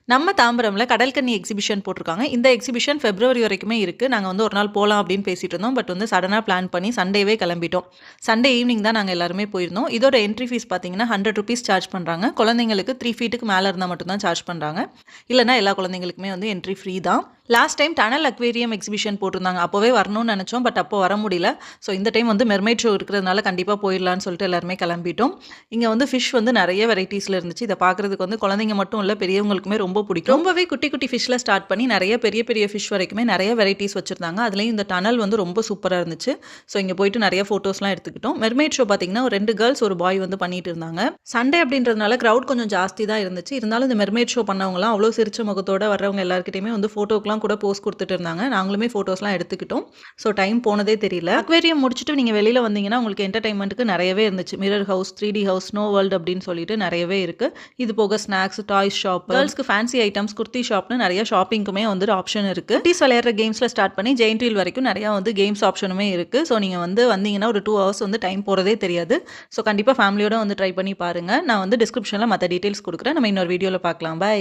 நம்ம தாம்பரம்ல கடல்கன்னி எக்ஸிபிஷன் போட்டிருக்காங்க. இந்த எக்ஸிபிஷன் பிப்ரவரி வரைக்குமே இருக்கு. நாங்க வந்து ஒரு நாள் போலாம் அப்படின்னு பேசிட்டு இருந்தோம். பட் வந்து சடனா பிளான் பண்ணி சண்டேவே கிளம்பிட்டோம். சண்டே ஈவினிங் தான் நாங்க எல்லாருமே போயிருந்தோம். இதோட என்ட்ரி ஃபீஸ் பார்த்தீங்கன்னா ₹100 சார்ஜ் பண்றாங்க. குழந்தைங்களுக்கு 3 ஃபீட்டுக்கு மேல இருந்தா மட்டும் தான் சார்ஜ் பண்றாங்க. இல்லன்னா எல்லா குழந்தைங்களுக்குமே வந்து என்ட்ரி ஃப்ரீ தான். Last time tunnel aquarium exhibition போட்டிருந்தாங்க. அப்போவே வரணும்னு நினைச்சோம். பட் அப்போ வர முடியல. ஸோ இந்த டைம் வந்து மெர்மைட் ஷோ இருக்கிறதுனால கண்டிப்பா போயிடலான்னு சொல்லிட்டு எல்லாருமே கிளம்பிட்டோம். இங்க வந்து ஃபிஷ் வந்து நிறைய வெரைட்டிஸ்ல இருந்துச்சு. இத பார்க்கறதுக்கு வந்து குழந்தைங்க மட்டும் இல்ல பெரியவங்களுக்குமே ரொம்ப பிடிக்கும். ரொம்பவே குட்டி குட்டி ஃபிஷ்ல ஸ்டார்ட் பண்ணி நிறைய பெரிய பெரிய ஃபிஷ் வரைக்குமே நிறைய வெரைட்டிஸ் வச்சிருந்தாங்க. அதுலயும் இந்த டனல் வந்து ரொம்ப சூப்பரா இருந்துச்சு. ஸோ இங்க போயிட்டு நிறைய ஃபோட்டோஸ்லாம் எடுத்துக்கிட்டோம். மெர்மைட் ஷோ பார்த்தீங்கன்னா ஒரு 2 கேர்ள்ஸ் ஒரு பாய் வந்து பண்ணிட்டு இருந்தாங்க. சண்டே அப்படின்றதுனால கிரவுட் கொஞ்சம் ஜாஸ்தி தான் இருந்துச்சு. இருந்தாலும் இந்த மெர்மைட் ஷோ பண்ணவங்கலாம் அவ்வளோ சிரிச்ச முகத்தோட வர்றவங்க எல்லார்கிட்டயுமே வந்து ஃபோட்டோக்குலாம் கூட போஸ் குடுத்துட்டு இருந்தாங்க. நாங்களுமே ஃபோட்டோஸ்லாம் எடுத்துக்கிட்டோம். ஸோ டைம் போனதே தெரியல. அக்வேரியம் முடிச்சுட்டு நீங்க வெளியில வந்தீங்கன்னா உங்களுக்கு என்டர்டெயின்மென்ட்க்கு நிறையவே இருந்துச்சு. Mirror house, 3D house, snow world அப்படின்னு சொல்லிட்டு நிறையவே இருக்கு. இது போக ஸ்நாக்ஸ், டாய்ஸ் ஷாப், கேர்ள்ஸ்க்கு ஃபேன்சி ஐட்டம்ஸ், குர்த்தி ஷாப்னு நிறைய ஷாப்பிங்க்குமே வந்து ஆப்ஷன் இருக்கு. குட்டீஸ் விளையாடுற கேம்ஸ்ல ஸ்டார்ட் பண்ணி ஜெயண்ட் வீல் வரைக்கும் நிறைய வந்து கேம்ஸ் ஆப்ஷனுமே இருக்கு. ஸோ நீங்க வந்து வந்தீங்கன்னா ஒரு 2 ஹவர்ஸ் வந்து டைம் போறதே தெரியாது. ஸோ கண்டிப்பா ஃபேமிலியோட வந்து ட்ரை பண்ணி பாருங்க. நான் வந்து டிஸ்கிரிப்ஷன்ல மத்த டீடைல்ஸ் குடுக்குறேன். நம்ம இன்னொரு வீடியோல பார்க்கலாம். பை.